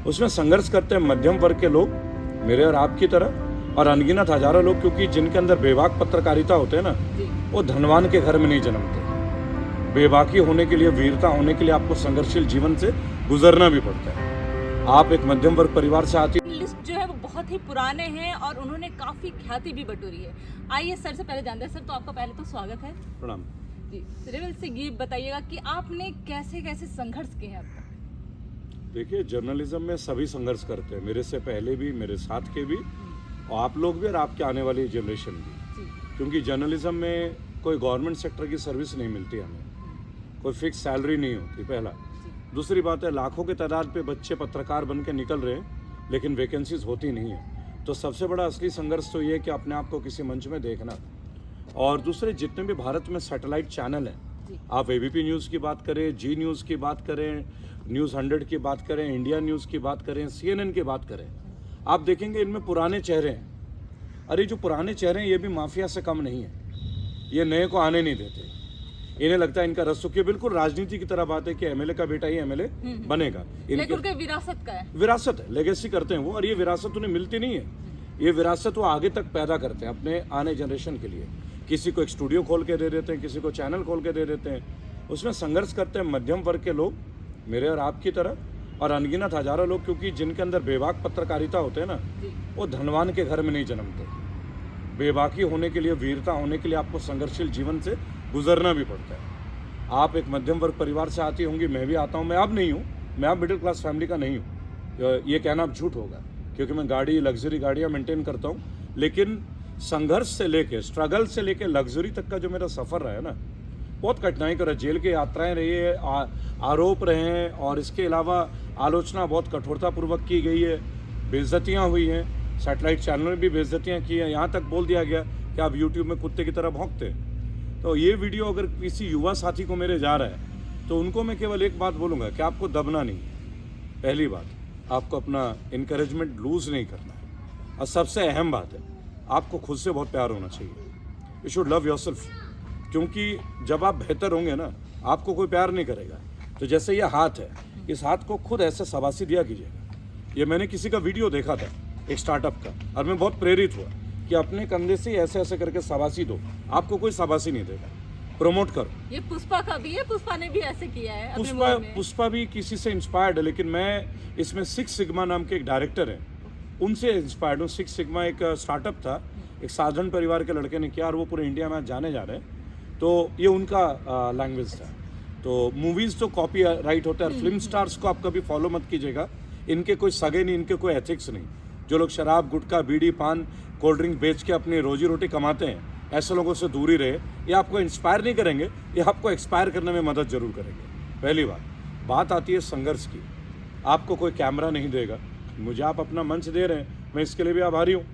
उसमें संघर्ष करते हैं मध्यम वर्ग के लोग, मेरे और आपकी तरह, और अनगिनत हजारों लोग, क्योंकि जिनके अंदर बेबाक पत्रकारिता होते हैं ना, वो धनवान के घर में नहीं जन्मते। बेबाकी होने के लिए, वीरता होने के लिए आपको संघर्षशील जीवन से गुजरना भी पड़ता है। आप एक मध्यम वर्ग परिवार से आती लिस्ट जो है वो बहुत ही पुराने हैं और उन्होंने काफी ख्याति भी बटोरी है। आइए सर से पहले जानते हैं। सर, तो आपका पहले तो स्वागत है। प्रणाम जी, रेवल से ये बताइएगा कि आपने कैसे कैसे संघर्ष किए हैं अब तक। देखिए, जर्नलिज्म में सभी संघर्ष करते हैं, मेरे से पहले भी, मेरे साथ के भी, और आप लोग भी, और आपके आने वाली जनरेशन भी। क्योंकि जर्नलिज्म में कोई गवर्नमेंट सेक्टर की सर्विस नहीं मिलती हमें, कोई फिक्स सैलरी नहीं होती, पहला। दूसरी बात है, लाखों के तादाद पे बच्चे पत्रकार बन के निकल रहे हैं, लेकिन वैकेंसीज होती नहीं है। तो सबसे बड़ा असली संघर्ष तो ये है कि अपने आप को किसी मंच में देखना। और दूसरे जितने भी भारत में सैटेलाइट चैनल हैं, आप एबीपी न्यूज़ की बात करें, जी न्यूज़ की बात करें, न्यूज़ 100 की बात करें, इंडिया न्यूज़ की बात करें, CNN की बात करें, आप देखेंगे इनमें पुराने चेहरे हैं। अरे जो पुराने चेहरे हैं ये भी माफिया से कम नहीं है, ये नए को आने नहीं देते। इन्हें लगता है इनका रस चुकी है। बिल्कुल राजनीति की तरह बात है कि एमएलए का बेटा ही एमएलए बनेगा। इनके विरासत का है, विरासत है, लेगेसी करते हैं वो, और ये विरासत उन्हें मिलती नहीं है। ये विरासत वो आगे तक पैदा करते हैं अपने आने जनरेशन के लिए। किसी को एक स्टूडियो खोल के दे देते हैं, किसी को चैनल खोल के दे देते हैं। उसमें संघर्ष करते हैं मध्यम वर्ग के लोग, मेरे और आपकी तरह, और अनगिनत हजारों लोग, क्योंकि जिनके अंदर बेबाक पत्रकारिता होते हैं ना, वो धनवान के घर में नहीं जन्मते। बेबाकी होने के लिए, वीरता होने के लिए आपको संघर्षशील जीवन से गुजरना भी पड़ता है। आप एक मध्यम वर्ग परिवार से आती होंगी, मैं भी आता हूँ। मैं अब नहीं हूँ, मैं अब मिडिल क्लास फैमिली का नहीं हूँ, ये कहना अब झूठ होगा, क्योंकि मैं लग्जरी गाड़ियाँ मेंटेन करता हूँ। लेकिन संघर्ष से लेके, स्ट्रगल से लेके लग्जरी तक का जो मेरा सफ़र रहा है ना, बहुत कठिनाई कर रहा है। जेल की यात्राएँ रही है, आरोप रहे हैं, और इसके अलावा आलोचना बहुत कठोरतापूर्वक की गई है, बेइज्जतियाँ हुई हैं, सैटेलाइट चैनल में भी बेइज्जतियाँ की हैं, यहाँ तक बोल दिया गया कि आप यूट्यूब में कुत्ते की तरह भौंकते हैं। तो ये वीडियो अगर किसी युवा साथी को मेरे जा रहा है, तो उनको मैं केवल एक बात बोलूँगा कि आपको दबना नहीं है। पहली बात, आपको अपना इनकरेजमेंट लूज़ नहीं करना है, और सबसे अहम बात है, आपको खुद से बहुत प्यार होना चाहिए। यू शुड लव योरसेल्फ, क्योंकि जब आप बेहतर होंगे ना, आपको कोई प्यार नहीं करेगा। तो जैसे ये हाथ है, इस हाथ को खुद ऐसे शाबाशी दिया कीजिएगा। ये मैंने किसी का वीडियो देखा था, एक स्टार्टअप का, और मैं बहुत प्रेरित हुआ कि अपने कंधे से ऐसे ऐसे करके शाबाशी दो, आपको कोई शाबाशी नहीं देगा। प्रमोट करो। ये पुष्पा का भी है, पुष्पा ने भी ऐसे किया है। पुष्पा भी किसी से इंस्पायर्ड है, लेकिन मैं इसमें 6 सिग्मा नाम के एक डायरेक्टर हैं, उनसे इंस्पायर्ड हूँ। 6 सिग्मा एक स्टार्टअप था, एक साधारण परिवार के लड़के ने किया, और वो पूरे इंडिया में जाने जा रहे हैं। तो ये उनका लैंग्वेज था। तो मूवीज़ तो कॉपी राइट होता है, और फिल्म स्टार्स को आप कभी फॉलो मत कीजिएगा। इनके कोई सगे नहीं, इनके कोई एथिक्स नहीं। जो लोग शराब, गुटखा, बीड़ी, पान, कोल्ड ड्रिंक बेच के अपनी रोजी रोटी कमाते हैं, ऐसे लोगों से दूरी रहे। ये आपको इंस्पायर नहीं करेंगे, ये आपको एक्सपायर करने में मदद जरूर करेंगे। पहली बात आती है संघर्ष की। आपको कोई कैमरा नहीं देगा, मुझे आप अपना मंच दे रहे हैं, मैं इसके लिए भी आभारी हूँ,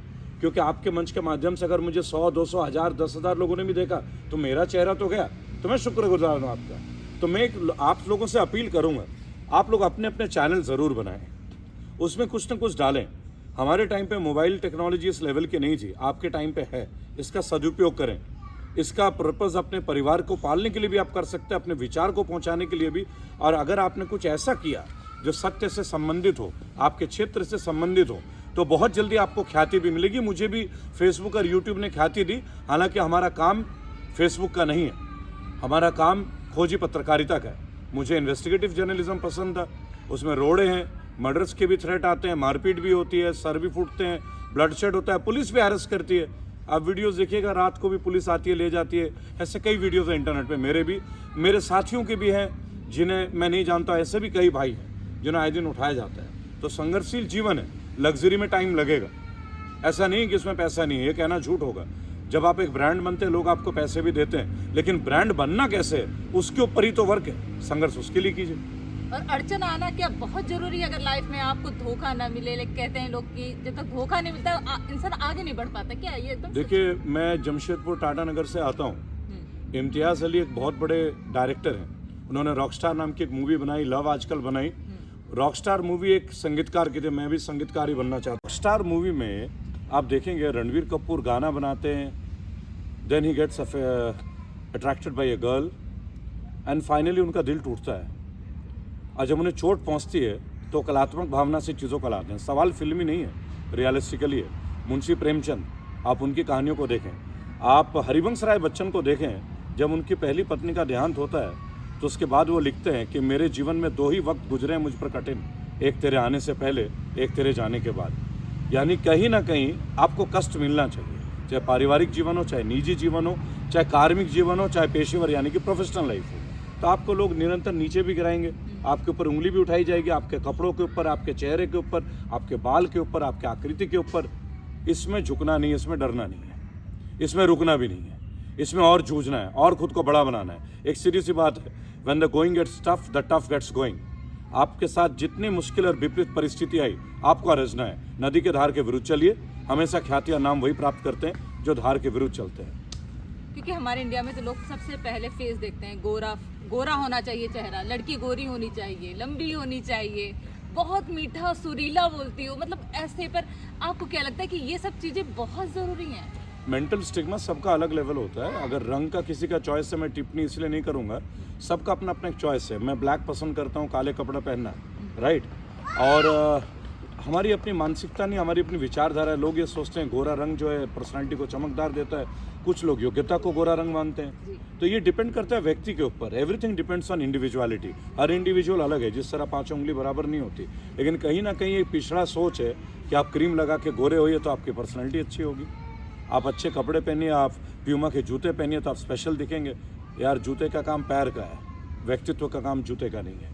क्योंकि आपके मंच के माध्यम से अगर मुझे 100, 200, 1000, 10,000 लोगों ने भी देखा, तो मेरा चेहरा तो गया। तो मैं शुक्रगुजार हूँ आपका। तो मैं आप लोगों से अपील करूँगा, आप लोग अपने अपने चैनल ज़रूर बनाएं, उसमें कुछ न कुछ डालें। हमारे टाइम पे मोबाइल टेक्नोलॉजी इस लेवल की नहीं थी, आपके टाइम पे है। इसका सदुपयोग करें। इसका पर्पज़ अपने परिवार को पालने के लिए भी आप कर सकते हैं, अपने विचार को पहुंचाने के लिए भी। और अगर आपने कुछ ऐसा किया जो सत्य से संबंधित हो, आपके क्षेत्र से संबंधित हो, तो बहुत जल्दी आपको ख्याति भी मिलेगी। मुझे भी फेसबुक और यूट्यूब ने ख्याति दी। हालांकि हमारा काम फेसबुक का नहीं है, हमारा काम खोजी पत्रकारिता का है। मुझे इन्वेस्टिगेटिव जर्नलिज्म पसंद था, उसमें रोड़े हैं, मर्डर्स के भी थ्रेट आते हैं, मारपीट भी होती है, सर भी फूटते हैं, ब्लडशेड होता है, पुलिस भी अरेस्ट करती है। आप वीडियोस देखिएगा, रात को भी पुलिस आती है, ले जाती है। ऐसे कई वीडियोस हैं इंटरनेट पे, मेरे भी, मेरे साथियों के भी हैं, जिन्हें मैं नहीं जानता। ऐसे भी कई भाई हैं जिन्हें आए दिन उठाया जाता है। तो संघर्षशील जीवन है, लग्जरी में टाइम लगेगा। ऐसा नहीं कि इसमें पैसा नहीं है, ये कहना झूठ होगा। जब आप एक ब्रांड बनते हैं, लोग आपको पैसे भी देते हैं, लेकिन ब्रांड बनना कैसे है, उसके ऊपर ही तो वर्क है। संघर्ष उसके लिए कीजिए। और अड़चन आना क्या बहुत जरूरी है अगर लाइफ में आपको धोखा ना मिले। लेकिन कहते हैं लोग कि जब तक धोखा नहीं मिलता इंसान आगे नहीं बढ़ पाता। क्या ये एकदम? देखिए, मैं जमशेदपुर टाटा नगर से आता हूँ। इम्तियाज़ अली एक बहुत बड़े डायरेक्टर हैं, उन्होंने रॉकस्टार नाम की एक मूवी बनाई, लव आजकल बनाई। रॉकस्टार मूवी एक संगीतकार की थी, मैं भी संगीतकार ही बनना चाहता हूँ। रॉकस्टार मूवी में आप देखेंगे रणवीर कपूर गाना बनाते हैं, then he gets attracted by a girl, and finally उनका दिल टूटता है। और जब उन्हें चोट पहुंचती है तो कलात्मक भावना से चीज़ों को लाते हैं। सवाल फिल्मी नहीं है, रियलिस्टिकली है। मुंशी प्रेमचंद, आप उनकी कहानियों को देखें, आप हरिवंश राय बच्चन को देखें। जब उनकी पहली पत्नी का देहांत होता है तो उसके बाद वो लिखते हैं कि मेरे जीवन में 2 ही वक्त गुजरे हैं मुझ पर कठिन, एक तेरे आने से पहले, एक तेरे जाने के बाद। यानी कहीं ना कहीं आपको कष्ट मिलना चाहिए, चाहे पारिवारिक जीवन हो, चाहे निजी जीवन हो, चाहे कार्मिक जीवन हो, चाहे पेशेवर यानी कि प्रोफेशनल लाइफ हो। तो आपको लोग निरंतर नीचे भी गिराएंगे, आपके ऊपर उंगली भी उठाई जाएगी, आपके कपड़ों के ऊपर, आपके चेहरे के ऊपर, आपके बाल के ऊपर, आपके आकृति के ऊपर। इसमें झुकना नहीं है, इसमें डरना नहीं है, इसमें रुकना भी नहीं है, इसमें और जूझना है और खुद को बड़ा बनाना है। एक सीधी सी बात है, when the going gets tough the tough gets going. आपके साथ जितनी मुश्किल और विपरीत परिस्थिति आई, आपको रचना है। नदी के धार के विरुद्ध चलिए, हमेशा ख्याति और नाम वही प्राप्त करते हैं जो धार के विरुद्ध चलते हैं। क्योंकि हमारे इंडिया में तो लोग सबसे पहले फेस देखते हैं, गोरा होना चाहिए चेहरा, लड़की गोरी होनी चाहिए, लंबी होनी चाहिए, बहुत मीठा सुरीला बोलती हो, मतलब ऐसे। पर आपको क्या लगता है कि ये सब चीज़ें बहुत ज़रूरी हैं? मेंटल स्टिग्मा सबका अलग लेवल होता है। अगर रंग का किसी का चॉइस है, मैं टिप्पणी इसलिए नहीं करूँगा, सबका अपना अपना एक चॉइस है। मैं ब्लैक पसंद करता हूँ, काले कपड़ा पहनना, राइट। और हमारी अपनी मानसिकता नहीं, हमारी अपनी विचारधारा है। लोग ये सोचते हैं गोरा रंग जो है पर्सनालिटी को चमकदार देता है, कुछ लोग योग्यता को गोरा रंग मानते हैं। तो ये डिपेंड करता है व्यक्ति के ऊपर। Everything depends on individuality. Her individual अलग है, जिस तरह 5 उंगली बराबर नहीं होती। लेकिन कहीं ना कहीं एक पिछड़ा सोच है कि आप क्रीम लगा के गोरे होइए तो आपकी पर्सनैलिटी अच्छी होगी, आप अच्छे कपड़े पहनिए, आप प्यूमा के जूते पहनिए तो आप स्पेशल दिखेंगे। यार जूते का काम पैर का है, व्यक्तित्व का काम जूते का नहीं है।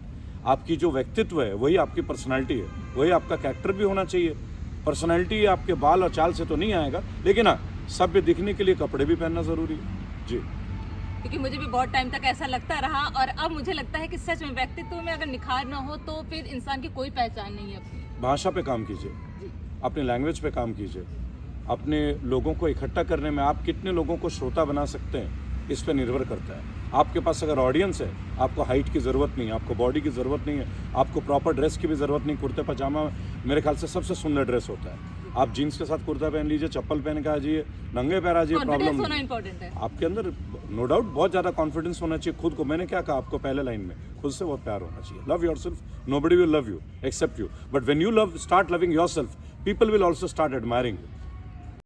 आपकी जो व्यक्तित्व है वही आपकी पर्सनालिटी है, वही आपका कैरेक्टर भी होना चाहिए। पर्सनालिटी आपके बाल और चाल से तो नहीं आएगा, लेकिन हाँ, सभ्य दिखने के लिए कपड़े भी पहनना ज़रूरी है जी। क्योंकि मुझे भी बहुत टाइम तक ऐसा लगता रहा, और अब मुझे लगता है कि सच में व्यक्तित्व में अगर निखार ना हो तो फिर इंसान की कोई पहचान नहीं है अपनी। भाषा पे काम कीजिए, अपने लैंग्वेज पे काम कीजिए, अपने लोगों को इकट्ठा करने में आप कितने लोगों को श्रोता बना सकते हैं, इस पर निर्भर करता है। आपके पास अगर ऑडियंस है, आपको हाइट की ज़रूरत नहीं है, आपको बॉडी की ज़रूरत नहीं है, आपको प्रॉपर ड्रेस की भी ज़रूरत नहीं। कुर्ते पजामा मेरे ख्याल से सबसे सुंदर ड्रेस होता है। आप जीन्स के साथ कुर्ता पहन लीजिए, चप्पल पहन के आ जाइए, नंगे पैर आ जाइए, प्रॉब्लम होना इंपॉर्टेंट है। आपके अंदर नो डाउट बहुत ज़्यादा कॉन्फिडेंस होना चाहिए खुद को। मैंने क्या कहा आपको पहले लाइन में, खुद से बहुत प्यार होना चाहिए। Love yourself, nobody will love you except you, but when you start loving yourself, people will also start admiring you.